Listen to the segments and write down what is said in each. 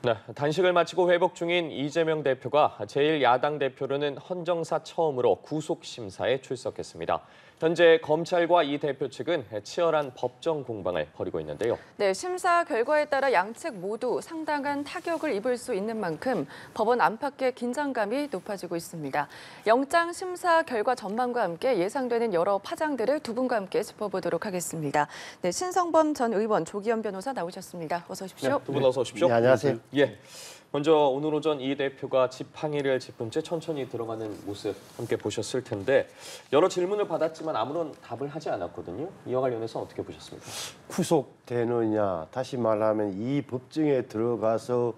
네, 단식을 마치고 회복 중인 이재명 대표가 제1야당 대표로는 헌정사 처음으로 구속 심사에 출석했습니다. 현재 검찰과 이 대표 측은 치열한 법정 공방을 벌이고 있는데요. 네, 심사 결과에 따라 양측 모두 상당한 타격을 입을 수 있는 만큼 법원 안팎의 긴장감이 높아지고 있습니다. 영장 심사 결과 전망과 함께 예상되는 여러 파장들을 두 분과 함께 짚어보도록 하겠습니다. 네, 신성범 전 의원, 조기현 변호사 나오셨습니다. 어서 오십시오. 네, 두 분 어서 오십시오. 네, 안녕하세요. 예. 먼저 오늘 오전 이 대표가 지팡이를 짚은 채 천천히 들어가는 모습 함께 보셨을 텐데 여러 질문을 받았지만 아무런 답을 하지 않았거든요. 이와 관련해서 어떻게 보셨습니까? 구속되느냐, 다시 말하면 이 법정에 들어가서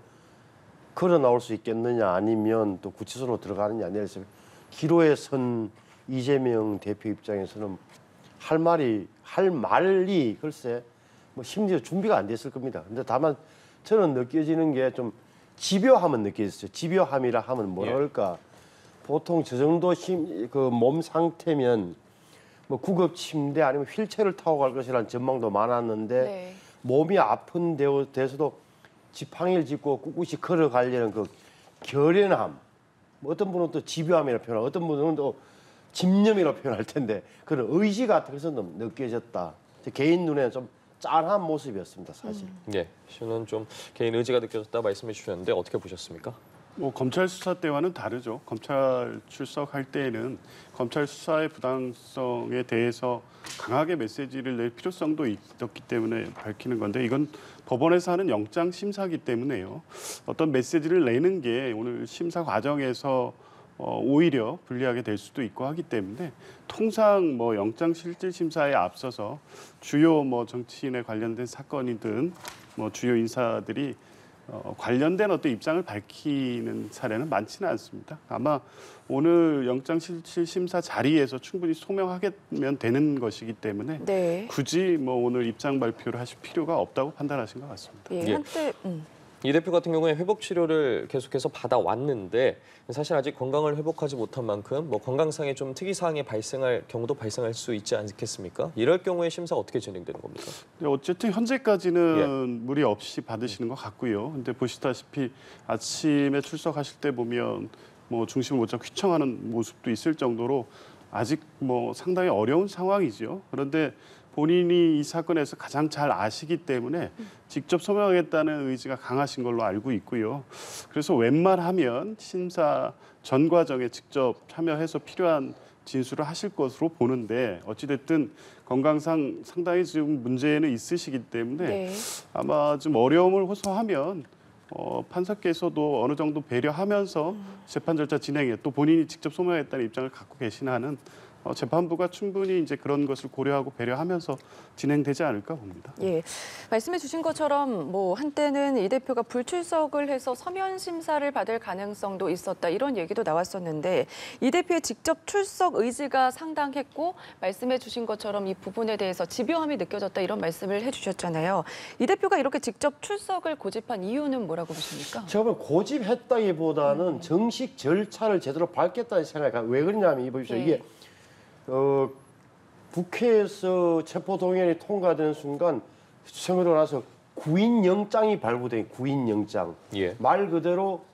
걸어 나올 수 있겠느냐, 아니면 또 구치소로 들어가느냐, 내려서 기로에 선 이재명 대표 입장에서는 할 말이 글쎄 뭐 심지어 준비가 안 됐을 겁니다. 근데 다만 저는 느껴지는 게 좀 집요함은 느껴졌어요. 집요함이라 하면 뭐라 그럴까? 보통 저 정도 몸 상태면 뭐 구급 침대 아니면 휠체어를 타고 갈 것이라는 전망도 많았는데 네. 몸이 아픈 데서도 지팡이를 짚고 꿋꿋이 걸어가려는 그 결연함. 어떤 분은 또 집요함이라고 표현하고 어떤 분은 또 집념이라고 표현할 텐데 그런 의지 같은 것은 좀 느껴졌다. 제 개인 눈에는 좀 짠한 모습이었습니다, 사실. 예, 씨는 좀 개인 의지가 느껴졌다 말씀해 주셨는데 어떻게 보셨습니까? 뭐 검찰 수사 때와는 다르죠. 검찰 출석할 때에는 검찰 수사의 부당성에 대해서 강하게 메시지를 낼 필요성도 있었기 때문에 밝히는 건데 이건 법원에서 하는 영장 심사기 때문에요. 어떤 메시지를 내는 게 오늘 심사 과정에서 오히려 불리하게 될 수도 있고 하기 때문에 통상 뭐 영장 실질 심사에 앞서서 주요 뭐 정치인에 관련된 사건이든 뭐 주요 인사들이 관련된 어떤 입장을 밝히는 사례는 많지는 않습니다. 아마 오늘 영장 실질 심사 자리에서 충분히 소명하면 되는 것이기 때문에 네. 굳이 뭐 오늘 입장 발표를 하실 필요가 없다고 판단하신 것 같습니다. 예, 예. 한때 이 대표 같은 경우에 회복 치료를 계속해서 받아왔는데 사실 아직 건강을 회복하지 못한 만큼 뭐 건강상의 좀 특이 사항이 발생할 경우도 발생할 수 있지 않겠습니까? 이럴 경우에 심사가 어떻게 진행되는 겁니까? 어쨌든 현재까지는 무리 없이 받으시는 것 같고요. 근데 보시다시피 아침에 출석하실 때 보면 뭐 중심을 못 잡고 휘청하는 모습도 있을 정도로 아직 뭐 상당히 어려운 상황이죠. 그런데 본인이 이 사건에서 가장 잘 아시기 때문에 직접 소명하겠다는 의지가 강하신 걸로 알고 있고요. 그래서 웬만하면 심사 전 과정에 직접 참여해서 필요한 진술을 하실 것으로 보는데 어찌됐든 건강상 상당히 지금 문제는 있으시기 때문에 네. 아마 좀 어려움을 호소하면 판사께서도 어느 정도 배려하면서 재판 절차 진행에 또 본인이 직접 소명했다는 입장을 갖고 계시나는 재판부가 충분히 이제 그런 것을 고려하고 배려하면서 진행되지 않을까 봅니다. 예, 말씀해 주신 것처럼 뭐 한때는 이 대표가 불출석을 해서 서면 심사를 받을 가능성도 있었다 이런 얘기도 나왔었는데 이 대표의 직접 출석 의지가 상당했고 말씀해 주신 것처럼 이 부분에 대해서 집요함이 느껴졌다 이런 말씀을 해주셨잖아요. 이 대표가 이렇게 직접 출석을 고집한 이유는 뭐라고 보십니까? 제가 보면 고집했다기보다는 정식 절차를 제대로 밟겠다는 생각이 왜 그러냐면 보십시오. 네. 이게 국회에서 체포동의안이 통과되는 순간 선거로 나서 구인영장이 발부된 구인영장. 예. 말 그대로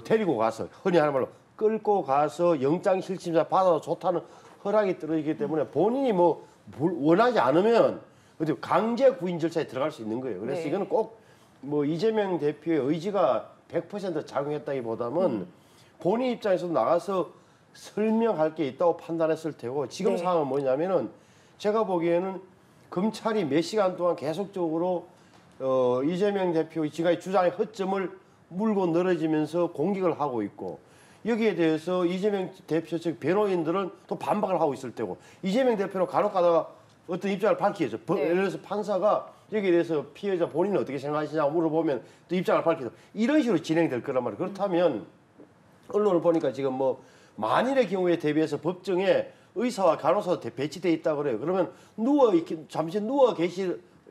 데리고 가서 흔히 하는 말로 끌고 가서 영장 실질심사 받아도 좋다는 허락이 떨어지기 때문에 본인이 뭐 원하지 않으면 강제 구인 절차에 들어갈 수 있는 거예요. 그래서 네. 이거는 꼭 뭐 이재명 대표의 의지가 100% 작용했다기보다는 본인 입장에서도 나가서 설명할 게 있다고 판단했을 테고 지금 네. 상황은 뭐냐면은 제가 보기에는 검찰이 몇 시간 동안 계속적으로 이재명 대표 지금까지 주장의 허점을 물고 늘어지면서 공격을 하고 있고 여기에 대해서 이재명 대표 측 변호인들은 또 반박을 하고 있을 테고 이재명 대표는 간혹 가다가 어떤 입장을 밝히죠. 네. 예를 들어서 판사가 여기에 대해서 피해자 본인은 어떻게 생각하시냐고 물어보면 또 입장을 밝히죠. 이런 식으로 진행될 거란 말이에요. 그렇다면 언론을 보니까 지금 뭐 만일의 경우에 대비해서 법정에 의사와 간호사가 배치돼 있다 그래요. 그러면 잠시 누워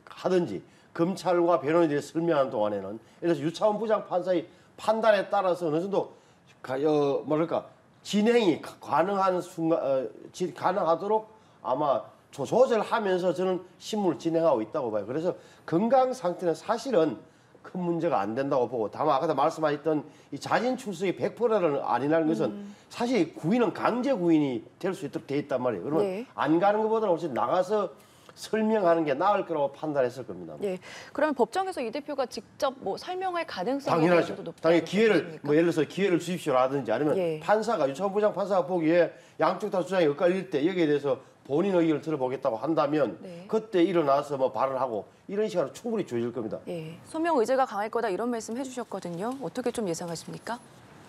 하든지 검찰과 변호인들이 설명하는 동안에는 예를 들어서 유차원 부장판사의 판단에 따라서 어느 정도 진행이 가능한 순간 가능하도록 아마 조절하면서 저는 신문을 진행하고 있다고 봐요. 그래서 건강 상태는 사실은 큰 문제가 안 된다고 보고, 다만 아까 말씀하셨던 이 자진 출석이 100%는 아니라는 것은 사실 구인은 강제 구인이 될 수 있도록 돼 있단 말이에요. 그러면 네. 안 가는 것보다는 훨씬 나가서 설명하는 게 나을 거라고 판단했을 겁니다. 예. 그러면 법정에서 이 대표가 직접 뭐 설명할 가능성이 당연하죠. 높다고 당연히 기회를 보십니까? 뭐 예를 들어서 기회를 주십시오라든지 아니면 예. 판사가 유차원 부장 판사가 보기에 양쪽 다 주장이 엇갈릴 때 여기에 대해서 본인 의견을 들어보겠다고 한다면 네. 그때 일어나서 뭐 발언하고 이런 시간은 충분히 주어질 겁니다. 예. 소명 의제가 강할 거다 이런 말씀 해주셨거든요. 어떻게 좀 예상하십니까?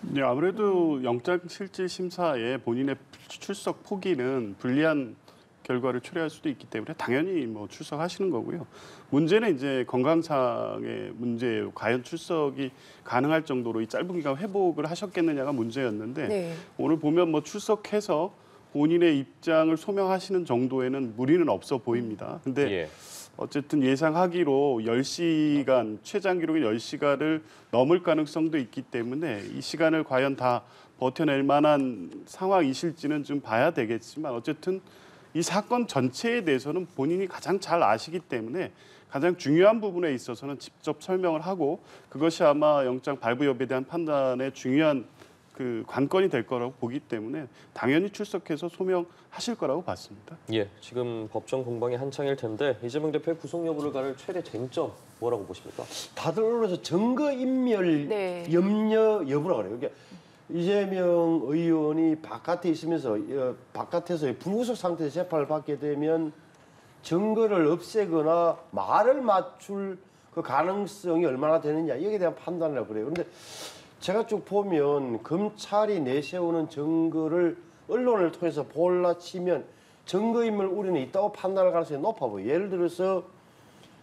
네, 아무래도 영장실질심사에 본인의 출석 포기는 불리한 결과를 초래할 수도 있기 때문에 당연히 뭐 출석하시는 거고요. 문제는 이제 건강상의 문제예요. 과연 출석이 가능할 정도로 이 짧은 기간 회복을 하셨겠느냐가 문제였는데 네. 오늘 보면 뭐 출석해서 본인의 입장을 소명하시는 정도에는 무리는 없어 보입니다. 근데 예. 어쨌든 예상하기로 10시간, 최장 기록인 10시간을 넘을 가능성도 있기 때문에 이 시간을 과연 다 버텨낼 만한 상황이실지는 좀 봐야 되겠지만 어쨌든 이 사건 전체에 대해서는 본인이 가장 잘 아시기 때문에 가장 중요한 부분에 있어서는 직접 설명을 하고 그것이 아마 영장 발부 여부에 대한 판단에 중요한 그 관건이 될 거라고 보기 때문에 당연히 출석해서 소명하실 거라고 봤습니다. 예, 지금 법정 공방이 한창일 텐데 이재명 대표의 구속 여부를 가를 최대 쟁점 뭐라고 보십니까? 다들 언론에서 증거인멸 네. 염려 여부라고 그래요. 그러니까 이재명 의원이 바깥에 있으면서 바깥에서 불구속 상태에서 재판을 받게 되면 증거를 없애거나 말을 맞출 그 가능성이 얼마나 되느냐 여기에 대한 판단이라고 그래요. 그런데 제가 쭉 보면 검찰이 내세우는 증거를 언론을 통해서 볼라치면 증거인멸 우려는 있다고 판단할 가능성이 높아 보여요. 예를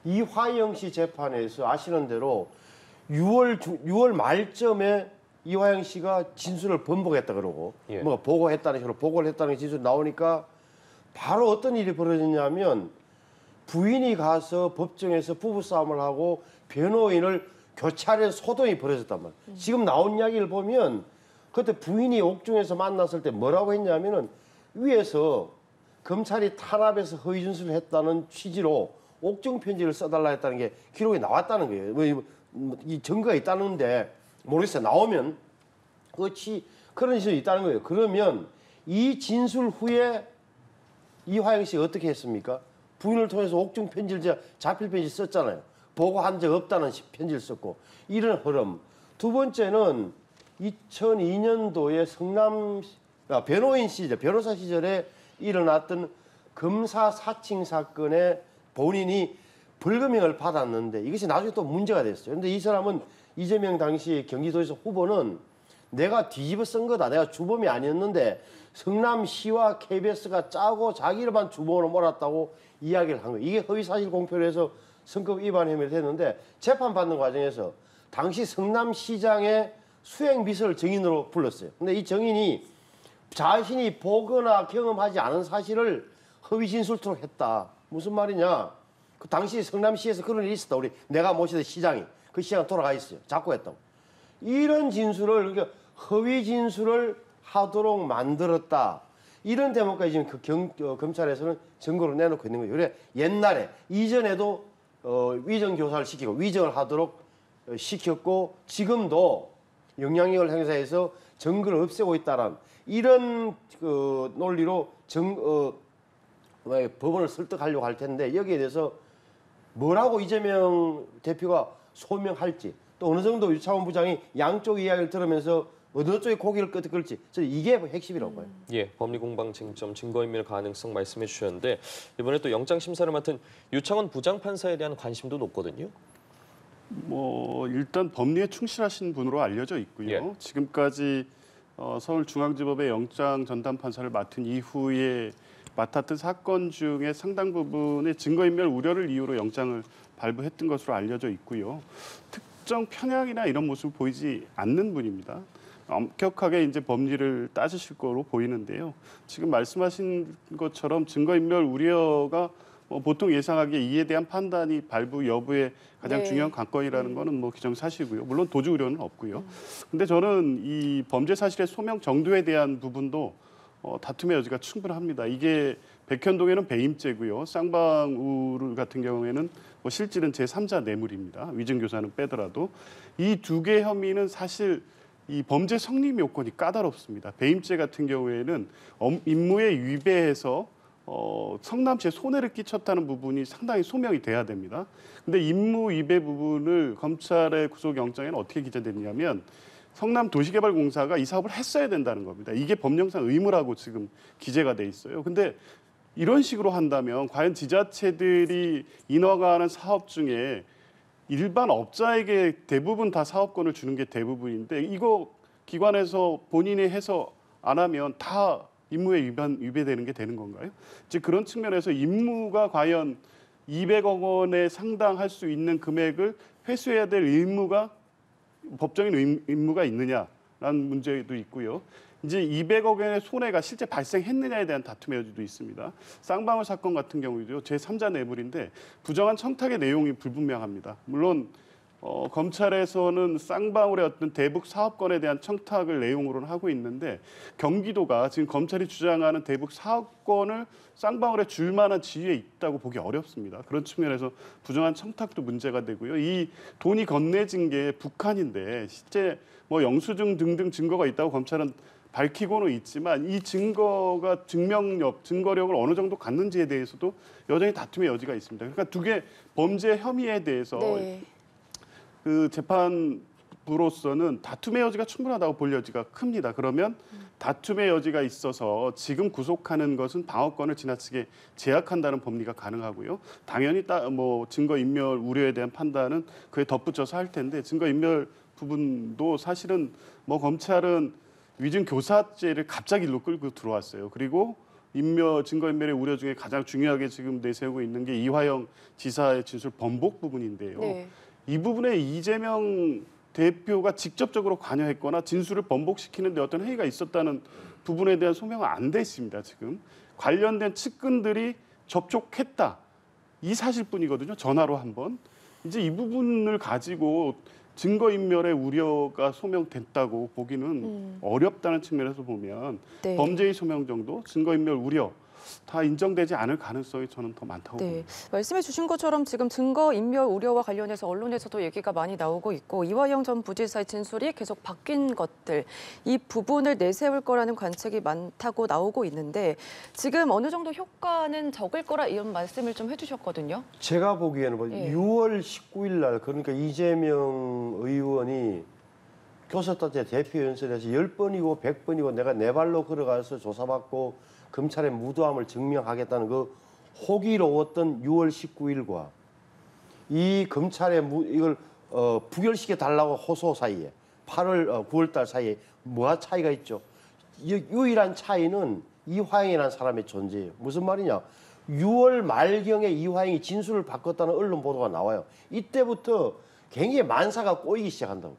이화영 씨 재판에서 아시는 대로 6월 말쯤에 이화영 씨가 진술을 번복했다 그러고 예. 뭐 보고했다는 식으로 보고를 했다는 진술이 나오니까 바로 어떤 일이 벌어졌냐면 부인이 가서 법정에서 부부싸움을 하고 변호인을 교찰에서 소동이 벌어졌단 말이에요. 지금 나온 이야기를 보면 그때 부인이 옥중에서 만났을 때 뭐라고 했냐면은 위에서 검찰이 탄압해서 허위 진술을 했다는 취지로 옥중 편지를 써달라 했다는 게 기록에 나왔다는 거예요. 이 증거가 있다는데 모르겠어요. 나오면 그런 진술이 있다는 거예요. 그러면 이 진술 후에 이화영 씨가 어떻게 했습니까? 부인을 통해서 옥중 편지를 자필 편지 썼잖아요. 보고한 적 없다는 편지를 썼고 이런 흐름. 두 번째는 2002년도에 변호인 시절, 변호사 시절에 일어났던 검사 사칭 사건에 본인이 벌금형을 받았는데 이것이 나중에 또 문제가 됐어요. 그런데 이 사람은 이재명 당시 경기도에서 후보는 내가 뒤집어 쓴 거다. 내가 주범이 아니었는데 성남시와 KBS가 짜고 자기를만 주범으로 몰았다고 이야기를 한 거예요. 이게 허위사실 공표를 해서 선거 위반 혐의를 했는데 재판받는 과정에서 당시 성남시장의 수행비서를 증인으로 불렀어요. 근데 이 증인이 자신이 보거나 경험하지 않은 사실을 허위 진술토록 했다. 무슨 말이냐? 그 당시 성남시에서 그런 일이 있었다. 내가 모시던 시장이 그 시장 돌아가 있어요. 자꾸 했다고. 이런 진술을 그러니까 허위 진술을 하도록 만들었다. 이런 대목까지 지금 검찰에서는 증거로 내놓고 있는 거예요. 그래 옛날에 이전에도 위정 교사를 시키고 위정을 하도록 시켰고 지금도 영향력을 행사해서 증거를 없애고 있다란 이런 그 논리로 법원을 설득하려고 할 텐데 여기에 대해서 뭐라고 이재명 대표가 소명할지 또 어느 정도 유차원 부장이 양쪽 이야기를 들으면서 어느 쪽에 고개를 끄덕끌지 이게 핵심이라고 봐요. 예, 법리공방 쟁점, 증거인멸 가능성 말씀해 주셨는데 이번에 또 영장 심사를 맡은 유창원 부장판사에 대한 관심도 높거든요. 뭐 일단 법리에 충실하신 분으로 알려져 있고요. 예. 지금까지 서울중앙지법의 영장 전담 판사를 맡은 이후에 맡았던 사건 중에 상당 부분의 증거인멸 우려를 이유로 영장을 발부했던 것으로 알려져 있고요. 특정 편향이나 이런 모습을 보이지 않는 분입니다. 엄격하게 이제 법리를 따지실 거로 보이는데요. 지금 말씀하신 것처럼 증거인멸 우려가 보통 예상하기에 이에 대한 판단이 발부 여부의 가장 네. 중요한 관건이라는 거는 뭐 기정사실이고요. 물론 도주 우려는 없고요. 근데 저는 이 범죄 사실의 소명 정도에 대한 부분도 다툼의 여지가 충분합니다. 이게 백현동에는 배임죄고요. 쌍방울 같은 경우에는 뭐 실질은 제3자 뇌물입니다. 위증교사는 빼더라도 이 두 개 혐의는 사실 이 범죄 성립 요건이 까다롭습니다. 배임죄 같은 경우에는 임무에 위배해서 성남시에 손해를 끼쳤다는 부분이 상당히 소명이 돼야 됩니다. 근데 임무 위배 부분을 검찰의 구속영장에는 어떻게 기재됐냐면 성남도시개발공사가 이 사업을 했어야 된다는 겁니다. 이게 법령상 의무라고 지금 기재가 돼 있어요. 근데 이런 식으로 한다면 과연 지자체들이 인허가하는 사업 중에 일반 업자에게 대부분 다 사업권을 주는 게 대부분인데 이거 기관에서 본인이 해서 안 하면 다 임무에 위배되는 게 되는 건가요? 이제 그런 측면에서 임무가 과연 200억 원에 상당할 수 있는 금액을 회수해야 될 법적인 의무가 있느냐라는 문제도 있고요. 이제 200억 원의 손해가 실제 발생했느냐에 대한 다툼의 여지도 있습니다. 쌍방울 사건 같은 경우도 제3자 뇌물인데 부정한 청탁의 내용이 불분명합니다. 물론 검찰에서는 쌍방울의 어떤 대북 사업권에 대한 청탁을 내용으로는 하고 있는데 경기도가 지금 검찰이 주장하는 대북 사업권을 쌍방울에 줄 만한 지위에 있다고 보기 어렵습니다. 그런 측면에서 부정한 청탁도 문제가 되고요. 이 돈이 건네진 게 북한인데 실제 뭐 영수증 등등 증거가 있다고 검찰은 밝히고는 있지만 이 증거가 증거력을 어느 정도 갖는지에 대해서도 여전히 다툼의 여지가 있습니다. 그러니까 두 개 범죄 혐의에 대해서 네. 그 재판부로서는 다툼의 여지가 충분하다고 볼 여지가 큽니다. 그러면 다툼의 여지가 있어서 지금 구속하는 것은 방어권을 지나치게 제약한다는 법리가 가능하고요. 당연히 뭐 증거 인멸 우려에 대한 판단은 그에 덧붙여서 할 텐데 증거 인멸 부분도 사실은 뭐 검찰은 위증 교사죄를 갑자기 일로 끌고 들어왔어요. 그리고 증거인멸의 우려 중에 가장 중요하게 지금 내세우고 있는 게 이화영 지사의 진술 번복 부분인데요. 네. 이 부분에 이재명 대표가 직접적으로 관여했거나 진술을 번복시키는 데 어떤 행위가 있었다는 부분에 대한 소명은 안 돼 있습니다. 지금 관련된 측근들이 접촉했다. 이 사실뿐이거든요. 전화로 한번. 이제 이 부분을 가지고 증거인멸의 우려가 소명됐다고 보기는 어렵다는 측면에서 보면 네. 범죄의 소명 정도, 증거인멸 우려 다 인정되지 않을 가능성이 저는 더 많다고 네, 봅니다. 말씀해 주신 것처럼 지금 증거 인멸 우려와 관련해서 언론에서도 얘기가 많이 나오고 있고 이화영 전 부지사의 진술이 계속 바뀐 것들 이 부분을 내세울 거라는 관측이 많다고 나오고 있는데 지금 어느 정도 효과는 적을 거라 이런 말씀을 좀 해주셨거든요. 제가 보기에는 뭐 예. 6월 19일 날 그러니까 이재명 의원이 교섭단체 대표 연설에서 10번이고 100번이고 내가 내 발로 걸어가서 조사받고 검찰의 무도함을 증명하겠다는 그 호기로웠던 6월 19일과 이 검찰의 이걸 부결시켜 달라고 호소 사이에 8월 9월 달 사이에 뭐가 차이가 있죠? 유일한 차이는 이화영이라는 사람의 존재예요. 무슨 말이냐? 6월 말경에 이화영이 진술을 바꿨다는 언론 보도가 나와요. 이때부터 굉장히 만사가 꼬이기 시작한다고.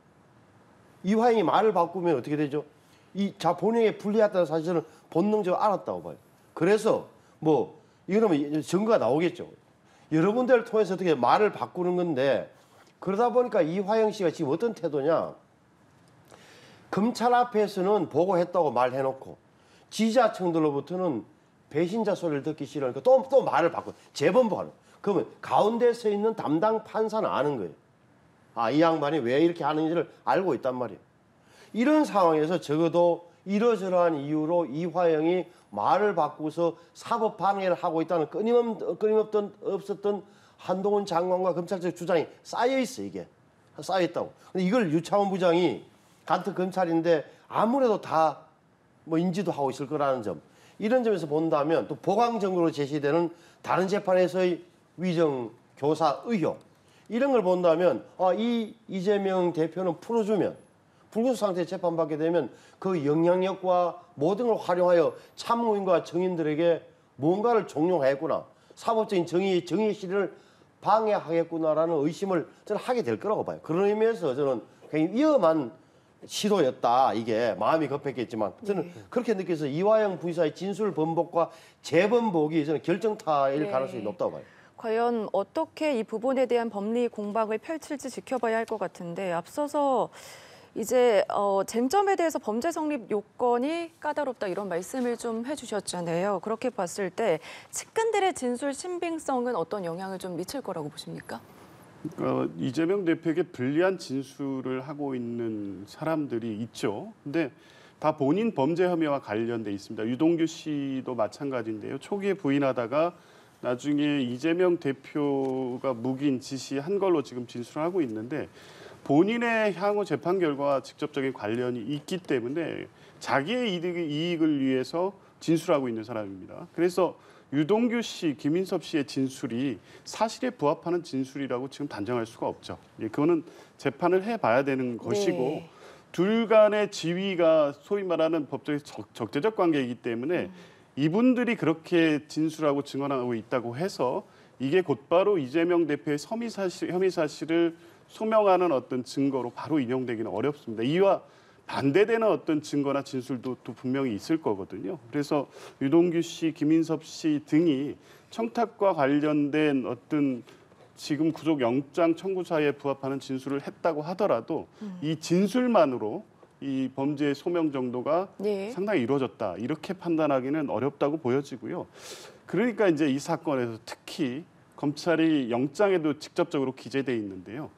이화영이 말을 바꾸면 어떻게 되죠? 본인에게 불리하다는 사실을 본능적으로 알았다고 봐요. 그래서 뭐 이러면 증거가 나오겠죠. 여러분들을 통해서 어떻게 말을 바꾸는 건데 그러다 보니까 이화영 씨가 지금 어떤 태도냐? 검찰 앞에서는 보고했다고 말해놓고 지자청들로부터는 배신자 소리를 듣기 싫으니까 또 말을 바꿔 재번복하는. 그러면 가운데 서 있는 담당 판사는 아는 거예요. 이 양반이 왜 이렇게 하는지를 알고 있단 말이에요. 이런 상황에서 적어도 이러저러한 이유로 이화영이 말을 바꾸서 사법 방해를 하고 있다는 끊임없었던 한동훈 장관과 검찰적 주장이 쌓여 있어 이게 쌓여 있다고. 근데 이걸 유창훈 부장이 같은 검찰인데 아무래도 다 뭐 인지도 하고 있을 거라는 점. 이런 점에서 본다면 또 보강 증거로 제시되는 다른 재판에서의 위정 교사 의혹 이런 걸 본다면 이재명 대표는 풀어주면. 불구속 상태에 재판받게 되면 그 영향력과 모든 걸 활용하여 참고인과 증인들에게 뭔가를 종용하겠구나. 사법적인 정의의 실현을 방해하겠구나라는 의심을 저는 하게 될 거라고 봐요. 그런 의미에서 저는 굉장히 위험한 시도였다. 이게 마음이 급했겠지만 저는 그렇게 느껴서 이화영 부지사의 진술 번복과 재번복이 저는 결정타일 가능성이 높다고 봐요. 과연 어떻게 이 부분에 대한 법리 공방을 펼칠지 지켜봐야 할 것 같은데 앞서서 이제 쟁점에 대해서 범죄 성립 요건이 까다롭다 이런 말씀을 좀 해주셨잖아요. 그렇게 봤을 때 측근들의 진술 신빙성은 어떤 영향을 좀 미칠 거라고 보십니까? 이재명 대표에게 불리한 진술을 하고 있는 사람들이 있죠. 근데 다 본인 범죄 혐의와 관련돼 있습니다. 유동규 씨도 마찬가지인데요. 초기에 부인하다가 나중에 이재명 대표가 묵인 지시한 걸로 지금 진술을 하고 있는데 본인의 향후 재판 결과와 직접적인 관련이 있기 때문에 자기의 이익을 위해서 진술하고 있는 사람입니다. 그래서 유동규 씨, 김인섭 씨의 진술이 사실에 부합하는 진술이라고 지금 단정할 수가 없죠. 그거는 재판을 해봐야 되는 것이고 네. 둘 간의 지위가 소위 말하는 법적인 적대적 관계이기 때문에 이분들이 그렇게 진술하고 증언하고 있다고 해서 이게 곧바로 이재명 대표의 혐의 사실을 소명하는 어떤 증거로 바로 인용되기는 어렵습니다. 이와 반대되는 어떤 증거나 진술도 또 분명히 있을 거거든요. 그래서 유동규 씨, 김인섭 씨 등이 청탁과 관련된 어떤 지금 구속영장 청구사에 부합하는 진술을 했다고 하더라도 이 진술만으로 이 범죄의 소명 정도가 네. 상당히 이루어졌다. 이렇게 판단하기는 어렵다고 보여지고요. 그러니까 이제 이 사건에서 특히 검찰이 영장에도 직접적으로 기재돼 있는데요.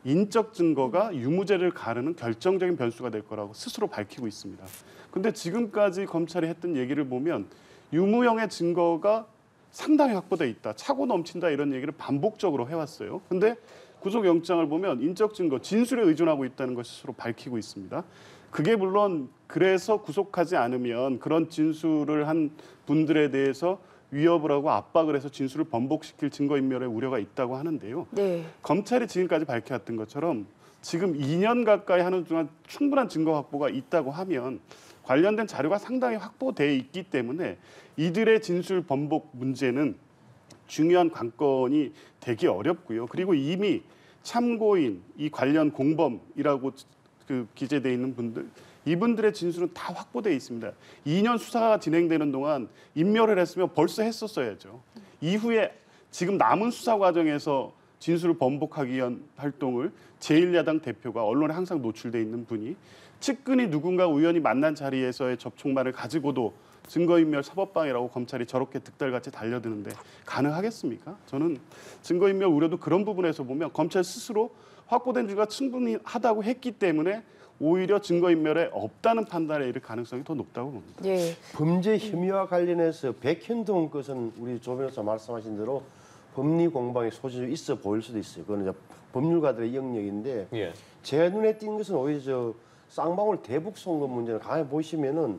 인적 증거가 유무죄를 가르는 결정적인 변수가 될 거라고 스스로 밝히고 있습니다. 근데 지금까지 검찰이 했던 얘기를 보면 유무형의 증거가 상당히 확보돼 있다. 차고 넘친다 이런 얘기를 반복적으로 해왔어요. 근데 구속영장을 보면 인적 증거, 진술에 의존하고 있다는 걸 스스로 밝히고 있습니다. 그게 물론 그래서 구속하지 않으면 그런 진술을 한 분들에 대해서 위협을 하고 압박을 해서 진술을 번복시킬 증거인멸의 우려가 있다고 하는데요. 네. 검찰이 지금까지 밝혀왔던 것처럼 지금 2년 가까이 하는 동안 충분한 증거 확보가 있다고 하면 관련된 자료가 상당히 확보돼 있기 때문에 이들의 진술 번복 문제는 중요한 관건이 되기 어렵고요. 그리고 이미 참고인, 이 관련 공범이라고 기재돼 있는 분들, 이분들의 진술은 다 확보돼 있습니다. 2년 수사가 진행되는 동안 인멸을 했으면 벌써 했었어야죠. 이후에 지금 남은 수사 과정에서 진술을 번복하기 위한 활동을 제1야당 대표가 언론에 항상 노출돼 있는 분이 측근이 누군가 우연히 만난 자리에서의 접촉만을 가지고도 증거인멸 사법방해라고 검찰이 저렇게 득달같이 달려드는데 가능하겠습니까? 저는 증거인멸 우려도 그런 부분에서 보면 검찰 스스로 확보된 증거가 충분히 하다고 했기 때문에 오히려 증거인멸에 없다는 판단에 이를 가능성이 더 높다고 봅니다. 예. 범죄 혐의와 관련해서 백현동 것은 우리 조 변호사 말씀하신 대로 법리 공방의 소지가 있어 보일 수도 있어요. 그거는 이제 법률가들의 영역인데 예. 제 눈에 띈 것은 오히려 저 쌍방울 대북 송금 문제를 가만히 보시면은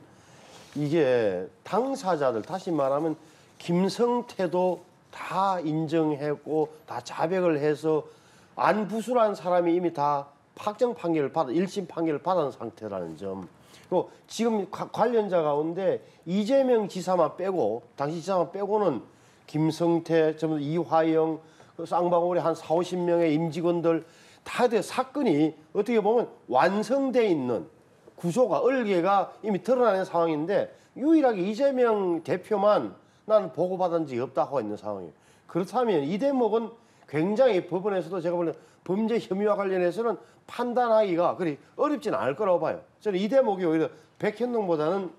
이게 당사자들 다시 말하면 김성태도 다 인정했고 다 자백을 해서 안부수란 사람이 이미 다 확정 판결을 받아 1심 판결을 받은 상태라는 점. 그리고 지금 관련자 가운데 이재명 지사만 빼고 당시 지사만 빼고는 김성태, 이화영, 쌍방울의 한 4, 50명의 임직원들 다 사건이 어떻게 보면 완성돼 있는 구조가 얼개가 이미 드러나는 상황인데 유일하게 이재명 대표만 나는 보고받은 적이 없다 하고 있는 상황이에요. 그렇다면 이 대목은 굉장히 법원에서도 제가 보는 범죄 혐의와 관련해서는 판단하기가 그리 어렵지는 않을 거라고 봐요. 저는 이 대목이 오히려 백현동보다는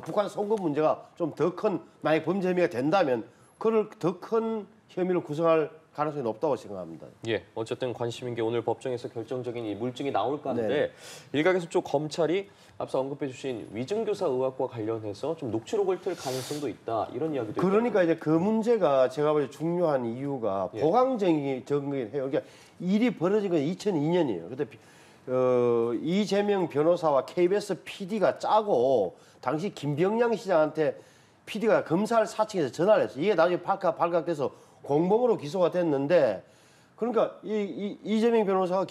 북한 송금 문제가 좀 더 큰 만약 범죄 혐의가 된다면 그걸 더 큰 혐의를 구성할 가능성이 높다고 생각합니다. 예, 어쨌든 관심인 게 오늘 법정에서 결정적인 이 물증이 나올까 하는데 네. 일각에서 좀 검찰이 앞서 언급해 주신 위증교사 의혹과 관련해서 좀 녹취록을 틀 가능성도 있다 이런 이야기도 그러니까 이제 그 문제가 제가 볼 때 중요한 이유가 예. 보강적이긴 해요. 그러니까 일이 벌어진 건 2002년이에요. 그때 이재명 변호사와 KBS PD가 짜고 당시 김병량 시장한테 PD가 검찰 사측에서 전화를 했어요. 이게 나중에 발각돼서 공범으로 기소가 됐는데 그러니까 이재명 변호사가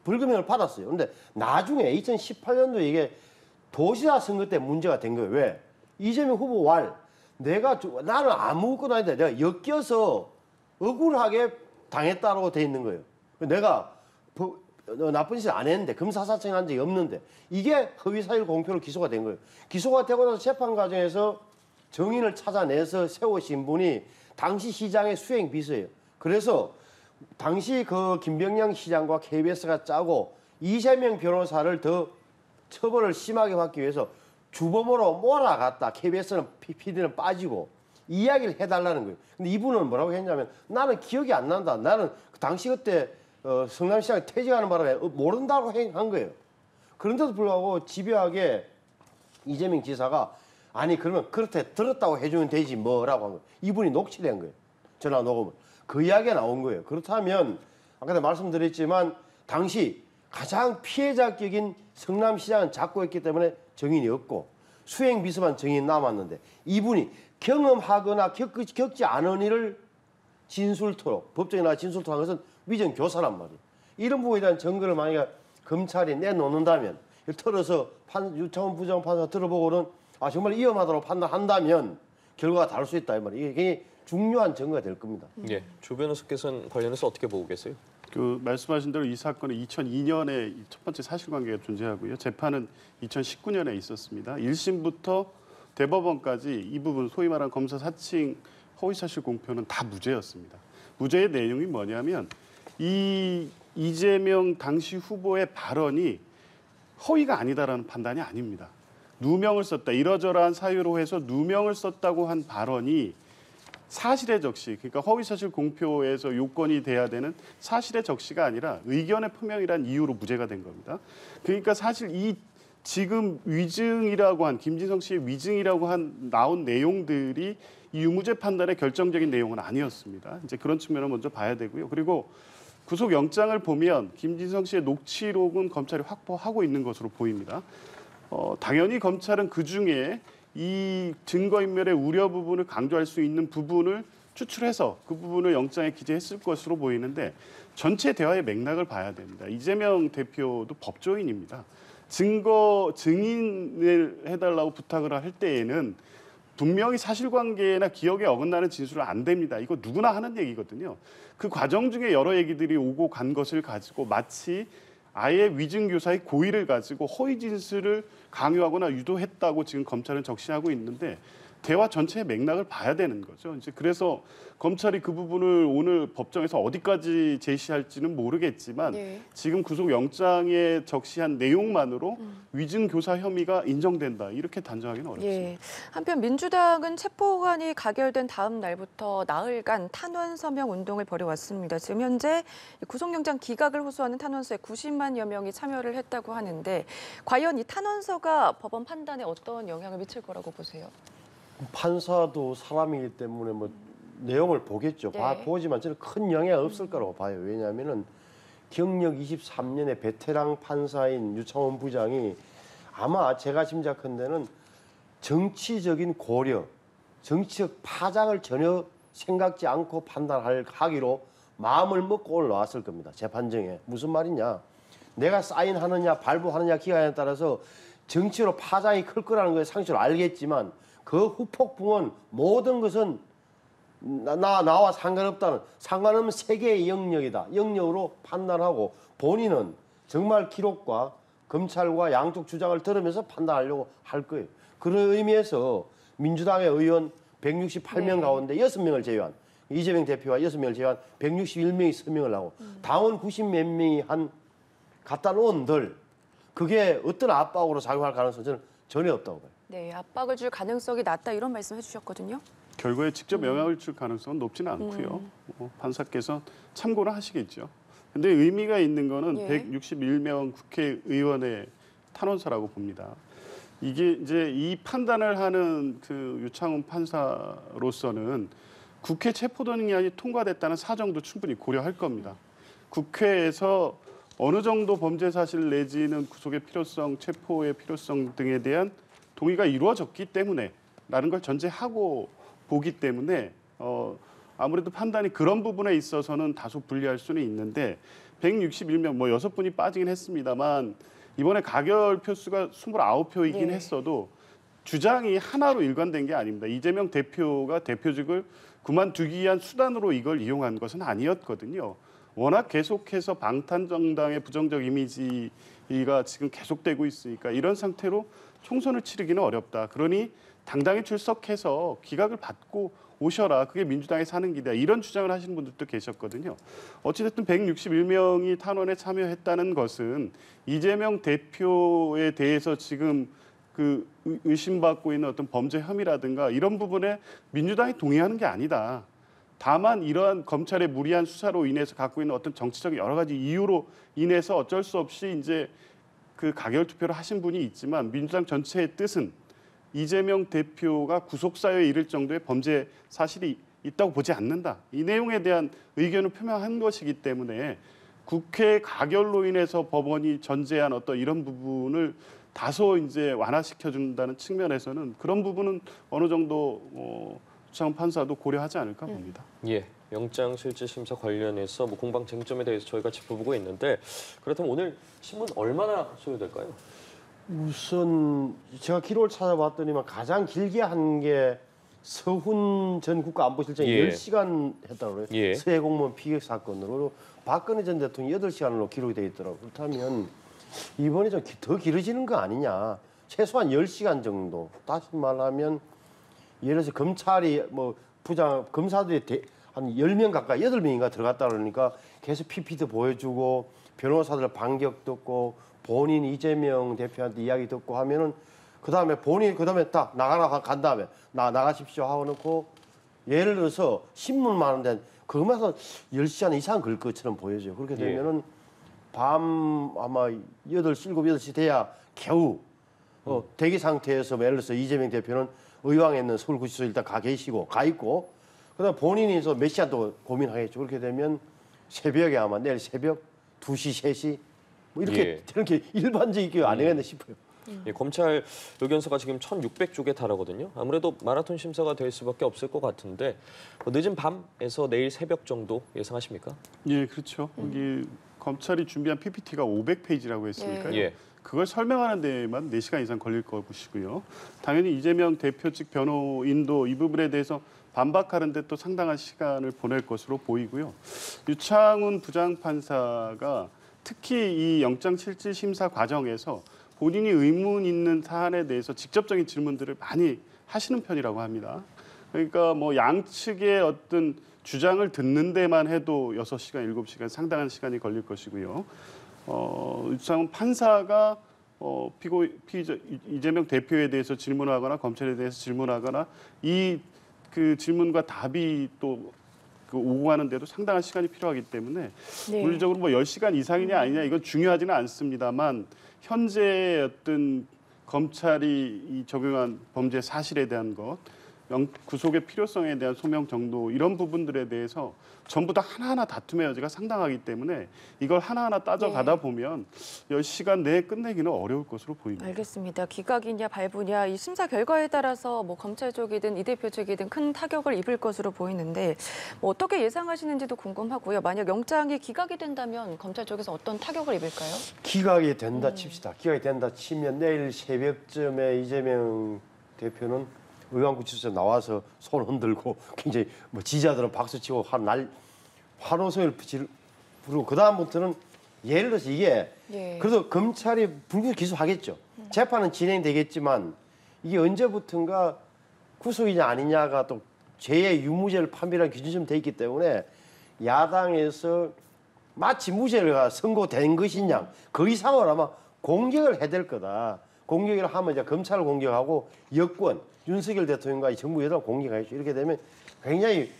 벌금형을 받았어요. 그런데 나중에 2018년도에 이게 도지사 선거 때 문제가 된 거예요. 왜? 이재명 후보 나는 아무것도 아닌데 내가 엮여서 억울하게 당했다고 돼 있는 거예요. 내가 나쁜 짓을 안 했는데 검사사청한 적이 없는데 이게 허위사실 공표로 기소가 된 거예요. 기소가 되고 나서 재판 과정에서 정인을 찾아내서 세우신 분이 당시 시장의 수행 비서예요. 그래서 당시 그 김병량 시장과 KBS가 짜고 이재명 변호사를 더 처벌을 심하게 받기 위해서 주범으로 몰아갔다. KBS는 PD는 빠지고 이야기를 해달라는 거예요. 근데 이분은 뭐라고 했냐면 나는 기억이 안 난다. 나는 당시 그때 성남시장 퇴직하는 바람에 모른다고 한 거예요. 그런데도 불구하고 집요하게 이재명 지사가 아니 그러면 그렇게 들었다고 해주면 되지 뭐라고 한 거예요. 이분이 녹취를 한 거예요. 전화 녹음을. 그 이야기가 나온 거예요. 그렇다면 아까 말씀드렸지만 당시 가장 피해자격인 성남시장은 작고했기 때문에 정인이 없고 수행비서만 정인이 남았는데 이분이 경험하거나 겪지 않은 일을 진술토록 법정에 나와 진술토록한 것은 위정교사란 말이에요. 이런 부분에 대한 증거를 만약에 검찰이 내놓는다면 털어서 유창훈 부장판사 들어보고는 아 정말 위험하다고 판단한다면 결과가 다를 수 있다 이 말이에요. 이게 굉장히 중요한 증거가 될 겁니다. 예, 조 변호사께서는 관련해서 어떻게 보고 계세요? 그 말씀하신 대로 이 사건은 2002년에 첫 번째 사실관계가 존재하고요. 재판은 2019년에 있었습니다. 1심부터 대법원까지 이 부분 소위 말하는 검사 사칭 허위사실 공표는 다 무죄였습니다. 무죄의 내용이 뭐냐면 이 이재명 당시 후보의 발언이 허위가 아니다라는 판단이 아닙니다. 누명을 썼다. 이러저러한 사유로 해서 누명을 썼다고 한 발언이 사실의 적시, 그러니까 허위사실 공표에서 요건이 돼야 되는 사실의 적시가 아니라 의견의 표명이란 이유로 무죄가 된 겁니다. 그러니까 사실 이 지금 위증이라고 한 김진성 씨의 위증이라고 한 나온 내용들이 이 유무죄 판단의 결정적인 내용은 아니었습니다. 이제 그런 측면을 먼저 봐야 되고요. 그리고 구속영장을 보면 김진성 씨의 녹취록은 검찰이 확보하고 있는 것으로 보입니다. 당연히 검찰은 그중에 이 증거인멸의 우려 부분을 강조할 수 있는 부분을 추출해서 그 부분을 영장에 기재했을 것으로 보이는데 전체 대화의 맥락을 봐야 됩니다. 이재명 대표도 법조인입니다. 증인을 해달라고 부탁을 할 때에는 분명히 사실관계나 기억에 어긋나는 진술은 안 됩니다. 이거 누구나 하는 얘기거든요. 그 과정 중에 여러 얘기들이 오고 간 것을 가지고 마치 아예 위증교사의 고의를 가지고 허위 진술을 강요하거나 유도했다고 지금 검찰은 적시하고 있는데 대화 전체의 맥락을 봐야 되는 거죠. 이제 그래서 검찰이 그 부분을 오늘 법정에서 어디까지 제시할지는 모르겠지만 지금 구속영장에 적시한 내용만으로 위증교사 혐의가 인정된다. 이렇게 단정하기는 어렵습니다. 예. 한편 민주당은 체포관이 가결된 다음 날부터 나흘간 탄원 서명 운동을 벌여왔습니다. 지금 현재 구속영장 기각을 호소하는 탄원서에 90만여 명이 참여를 했다고 하는데 과연 이 탄원서가 법원 판단에 어떤 영향을 미칠 거라고 보세요? 판사도 사람이기 때문에 뭐 내용을 보겠죠. 보지만 저는 큰 영향 없을 거라고 봐요. 왜냐하면은 경력 23년의 베테랑 판사인 유창훈 부장이 아마 제가 짐작한 정치적인 고려, 정치적 파장을 전혀 생각지 않고 판단하기로 마음을 먹고 올라왔을 겁니다. 재판정에. 무슨 말이냐. 내가 사인하느냐 발부하느냐 기간에 따라서 정치로 파장이 클 거라는 걸 상식으로 알겠지만 그 후폭풍은 모든 것은 나와 상관없다는 상관없는 세계의 영역이다. 영역으로 판단하고 본인은 정말 기록과 검찰과 양쪽 주장을 들으면서 판단하려고 할 거예요. 그런 의미에서 민주당의 의원 168명 가운데 6명을 제외한 이재명 대표와 6명을 제외한 161명이 서명을 하고 당원 90몇 명이 갖다 놓은들 그게 어떤 압박으로 작용할 가능성은 저는 전혀 없다고 봐요. 네, 압박을 줄 가능성이 낮다 이런 말씀 해주셨거든요. 결과에 직접 영향을 줄 가능성은 높지는 않고요. 판사께서 참고를 하시겠죠. 근데 의미가 있는 거는 161명 국회의원의 탄원서라고 봅니다. 이게 이제 이 판단을 하는 그 유창훈 판사로서는 국회 체포동의안이 통과됐다는 사정도 충분히 고려할 겁니다. 국회에서 어느 정도 범죄 사실 내지는 구속의 필요성, 체포의 필요성 등에 대한 동의가 이루어졌기 때문에 라는 걸 전제하고 보기 때문에 아무래도 판단이 그런 부분에 있어서는 다소 불리할 수는 있는데 161명 뭐 6분이 빠지긴 했습니다만 이번에 가결 표수가 29표이긴 했어도 주장이 하나로 일관된 게 아닙니다. 이재명 대표가 대표직을 그만두기 위한 수단으로 이걸 이용한 것은 아니었거든요. 워낙 계속해서 방탄정당의 부정적 이미지가 지금 계속되고 있으니까 이런 상태로 총선을 치르기는 어렵다. 그러니 당당히 출석해서 기각을 받고 오셔라. 그게 민주당이 사는 길이다. 이런 주장을 하시는 분들도 계셨거든요. 어찌됐든 161명이 탄원에 참여했다는 것은 이재명 대표에 대해서 지금 그 의심받고 있는 어떤 범죄 혐의라든가 이런 부분에 민주당이 동의하는 게 아니다. 다만 이러한 검찰의 무리한 수사로 인해서 갖고 있는 어떤 정치적 여러 가지 이유로 인해서 어쩔 수 없이 이제 그 가결 투표를 하신 분이 있지만 민주당 전체의 뜻은 이재명 대표가 구속사유에 이를 정도의 범죄 사실이 있다고 보지 않는다. 이 내용에 대한 의견을 표명한 것이기 때문에 국회 가결로 인해서 법원이 전제한 어떤 이런 부분을 다소 이제 완화시켜 준다는 측면에서는 그런 부분은 어느 정도 주창훈 판사도 고려하지 않을까 봅니다. 예, 영장실질심사 관련해서 뭐 공방 쟁점에 대해서 저희가 짚어보고 있는데 그렇다면 오늘 신문 얼마나 소요될까요? 우선 제가 기록을 찾아봤더니만 가장 길게 한 게 서훈 전 국가안보실장이 예. 10시간 했다고 그래요. 예. 서해 공무원 피격 사건으로 박근혜 전 대통령이 8시간으로 기록이 돼 있더라고요. 그렇다면 이번에 좀 더 길어지는 거 아니냐. 최소한 10시간 정도. 다시 말하면 예를 들어서 검찰이 뭐 검사들이 한 10명 가까이 8명인가 들어갔다 그러니까 계속 PPT 보여주고 변호사들 반격 듣고 본인 이재명 대표한테 이야기 듣고 하면은 그다음에 본인이 그다음에 딱 간 다음에 나가십시오 하고 놓고 예를 들어서 신문 많은데 그거면서 10시간 이상 걸 것처럼 보여져요. 그렇게 되면은 밤 아마 8시, 7, 8시 돼야 겨우 대기 상태에서 예를 들어서 이재명 대표는 의왕에 있는 서울구치소 일단 가 있고 그다음 본인이 몇 시간 또 고민하겠죠. 그렇게 되면 새벽에 아마 내일 새벽 2시, 3시 뭐 이렇게 되는 게 일반적이게 아니겠나 싶어요. 예, 검찰 의견서가 지금 1,600쪽에 달하거든요. 아무래도 마라톤 심사가 될 수밖에 없을 것 같은데 늦은 밤에서 내일 새벽 정도 예상하십니까? 예, 그렇죠. 여기 검찰이 준비한 PPT가 500페이지라고 했으니까요. 예. 그걸 설명하는 데만 4시간 이상 걸릴 것이고요. 당연히 이재명 대표 측 변호인도 이 부분에 대해서 반박하는데 또 상당한 시간을 보낼 것으로 보이고요. 유창훈 부장판사가 특히 이 영장실질심사 과정에서 본인이 의문 있는 사안에 대해서 직접적인 질문들을 많이 하시는 편이라고 합니다. 그러니까 뭐 양측의 어떤 주장을 듣는 데만 해도 6시간, 7시간 상당한 시간이 걸릴 것이고요. 유창훈 판사가 이재명 대표에 대해서 질문하거나 검찰에 대해서 질문하거나 이 그 질문과 답이 또 오고 가는데도 상당한 시간이 필요하기 때문에 물리적으로 뭐 10시간 이상이냐 아니냐 이건 중요하지는 않습니다만 현재 어떤 검찰이 이 적용한 범죄 사실에 대한 것, 구속의 필요성에 대한 소명 정도 이런 부분들에 대해서 전부 다 하나하나 다툼의 여지가 상당하기 때문에 이걸 하나하나 따져가다 보면 10시간 내에 끝내기는 어려울 것으로 보입니다. 알겠습니다. 기각이냐 발부냐 이 심사 결과에 따라서 뭐 검찰 쪽이든 이 대표 쪽이든 큰 타격을 입을 것으로 보이는데 뭐 어떻게 예상하시는지도 궁금하고요. 만약 영장이 기각이 된다면 검찰 쪽에서 어떤 타격을 입을까요? 기각이 된다 칩시다. 기각이 된다 치면 내일 새벽쯤에 이재명 대표는 의왕구치소에 나와서 손 흔들고 굉장히 뭐 지지자들은 박수치고 환호성을 부르고 그 다음부터는 예를 들어서 이게 그래도 검찰이 불구속 기소하겠죠. 재판은 진행되겠지만 이게 언제부턴가 구속이냐 아니냐가 또 죄의 유무죄를 판별하는 기준점 돼 있기 때문에 야당에서 마치 무죄가 선고된 것이냐 그 이상을 아마 공격을 해야 될 거다. 공격을 하면 이제 검찰을 공격하고 여권 윤석열 대통령과 이 정부 여당을 공격하겠죠. 이렇게 되면 굉장히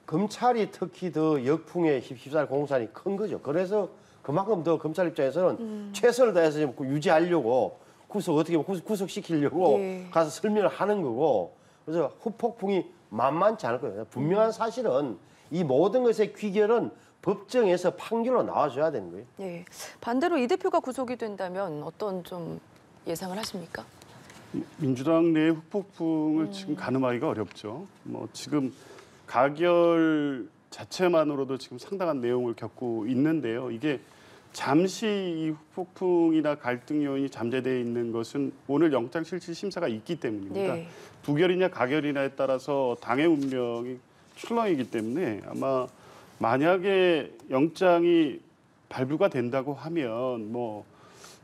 검찰이 특히 더 역풍에 휩싸일 공산이 큰 거죠. 그래서 그만큼 더 검찰 입장에서는 최선을 다해서 좀 유지하려고 구속시키려고 가서 설명을 하는 거고 그래서 후폭풍이 만만치 않을 거예요. 분명한 사실은 이 모든 것의 귀결은 법정에서 판결로 나와줘야 되는 거예요. 예. 반대로 이 대표가 구속이 된다면 어떤 좀 예상을 하십니까? 민주당 내 후폭풍을 지금 가늠하기가 어렵죠. 뭐 지금 가결 자체만으로도 지금 상당한 내용을 겪고 있는데요. 이게 잠시 이 후폭풍이나 갈등 요인이 잠재되어 있는 것은 오늘 영장실질심사가 있기 때문입니다. 부결이냐 가결이냐에 따라서 당의 운명이 출렁이기 때문에 아마 만약에 영장이 발부가 된다고 하면 뭐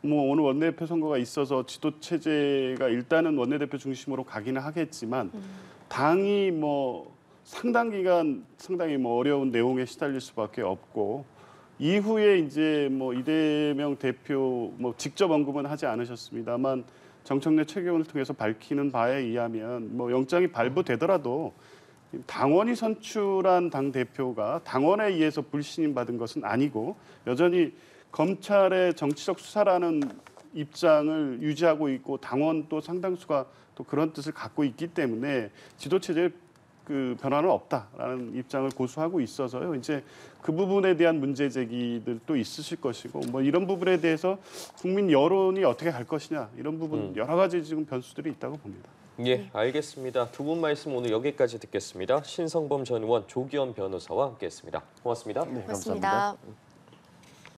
오늘 원내대표 선거가 있어서 지도 체제가 일단은 원내대표 중심으로 가기는 하겠지만 당이 뭐 상당 기간 상당히 뭐 어려운 내용에 시달릴 수밖에 없고 이후에 이제 뭐 이재명 대표 뭐 직접 언급은 하지 않으셨습니다만 정청래 최고위원을 통해서 밝히는 바에 의하면 뭐 영장이 발부되더라도 당원이 선출한 당 대표가 당원에 의해서 불신임 받은 것은 아니고 여전히 검찰의 정치적 수사라는 입장을 유지하고 있고 당원 또 상당수가 또 그런 뜻을 갖고 있기 때문에 지도 체제에 그 변화는 없다라는 입장을 고수하고 있어서요. 이제 그 부분에 대한 문제 제기들도 있으실 것이고 뭐 이런 부분에 대해서 국민 여론이 어떻게 갈 것이냐 이런 부분 여러 가지 지금 변수들이 있다고 봅니다. 예, 알겠습니다. 두 분 말씀 오늘 여기까지 듣겠습니다. 신성범 전 의원, 조기현 변호사와 함께했습니다. 고맙습니다. 네, 고맙습니다. 감사합니다.